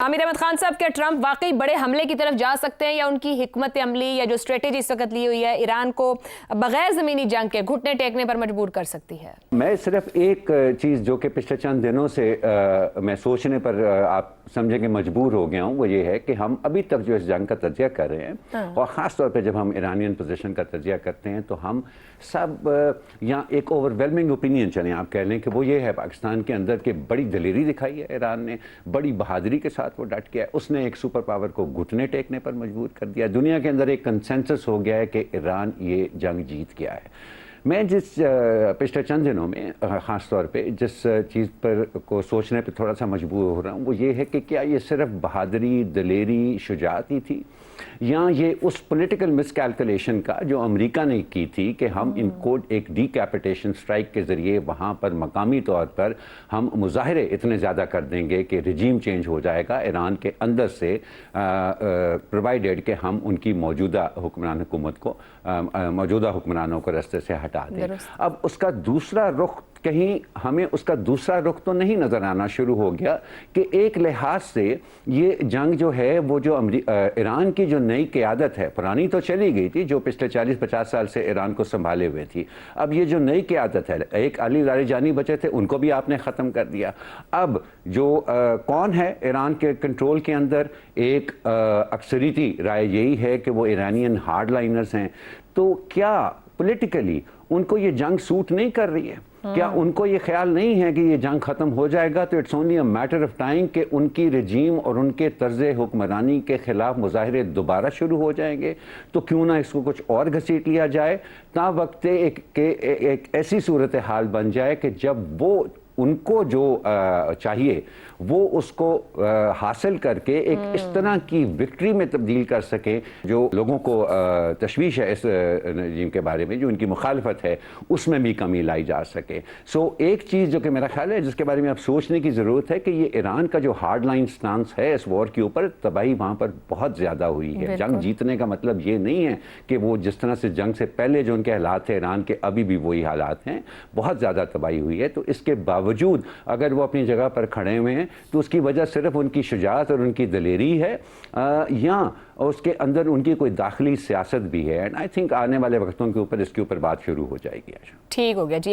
आमिर अहमद खान साहब, क्या ट्रंप वाकई बड़े हमले की तरफ जा सकते हैं या उनकी हिकमत अमली या जो स्ट्रेटेजी इस वक्त ली हुई है ईरान को बगैर ज़मीनी जंग के घुटने टेकने पर मजबूर कर सकती है? मैं सिर्फ एक चीज़ जो कि पिछले चंद दिनों से मैं सोचने पर आप समझेंगे मजबूर हो गया हूँ, वो ये है कि हम अभी तक जो इस जंग का तजिया कर रहे हैं और ख़ास तौर पे जब हम ईरानियन पोजीशन का तजिया करते हैं तो हम सब यहाँ एक ओवरवेलमिंग ओपिनियन चलें, आप कह लें कि वो ये है पाकिस्तान के अंदर कि बड़ी दलेरी दिखाई है ईरान ने, बड़ी बहादुरी के साथ वो डट गया, उसने एक सुपर पावर को घुटने टेकने पर मजबूर कर दिया। दुनिया के अंदर एक कंसेंसस हो गया है कि ईरान ये जंग जीत गया है। मैं जिस पिछले चंद दिनों में ख़ास तौर पे जिस चीज़ पर को सोचने पे थोड़ा सा मजबूर हो रहा हूँ वो ये है कि क्या ये सिर्फ बहादुरी, दलेरी, शुजाअत ही थी या ये उस पॉलिटिकल मिसकैलकुलेशन का जो अमेरिका ने की थी कि हम इनको एक डीकैपिटेशन स्ट्राइक के ज़रिए वहाँ पर मकामी तौर पर हम मुजाहरे इतने ज़्यादा कर देंगे कि रजीम चेंज हो जाएगा ईरान के अंदर से, प्रोवाइडेड कि हम उनकी मौजूदा हुक्मरान हुकूमत को मौजूदा हुक्मरानों को रास्ते से हटा दें। अब उसका दूसरा रुख कहीं हमें उसका दूसरा रुख तो नहीं नज़र आना शुरू हो गया कि एक लिहाज से ये जंग जो है वो जो ईरान की जो नई क़यादत है, पुरानी तो चली गई थी जो पिछले 40-50 साल से ईरान को संभाले हुए थी, अब ये जो नई क़यादत है, एक अली लारीजानी बचे थे उनको भी आपने ख़त्म कर दिया। अब जो कौन है ईरान के कंट्रोल के अंदर, एक अक्सरीती राय यही है कि वो ईरानियन हार्ड लाइनर्स हैं। तो क्या पॉलिटिकली उनको ये जंग सूट नहीं कर रही है? क्या उनको ये ख्याल नहीं है कि ये जंग ख़त्म हो जाएगा तो it's only a matter of time कि उनकी रजीम और उनके तर्ज हुक्मरानी के ख़िलाफ़ मुजाहरे दोबारा शुरू हो जाएंगे? तो क्यों ना इसको कुछ और घसीट लिया जाए ता वक्त एक ऐसी सूरत हाल बन जाए कि जब वो उनको जो चाहिए वो उसको हासिल करके एक इस तरह की विक्ट्री में तब्दील कर सके जो लोगों को तशवीश है इस रजीम के बारे में, जो उनकी मुखालफत है उसमें भी कमी लाई जा सके। सो एक चीज़ जो कि मेरा ख्याल है जिसके बारे में अब सोचने की ज़रूरत है कि ये ईरान का जो हार्ड लाइन स्टांस है इस वॉर के ऊपर, तबाही वहाँ पर बहुत ज़्यादा हुई है। जंग जीतने का मतलब ये नहीं है कि वो जिस तरह से जंग से पहले जो उनके हालात थे ईरान के, अभी भी वही हालात हैं, बहुत ज़्यादा तबाही हुई है। तो इसके बावजूद अगर वो अपनी जगह पर खड़े हुए हैं तो उसकी वजह सिर्फ उनकी शुजाअत और उनकी दलेरी है या उसके अंदर उनकी कोई दाखिली सियासत भी है। एंड आई थिंक आने वाले वक्तों के ऊपर इसके ऊपर बात शुरू हो जाएगी। ठीक हो गया जी।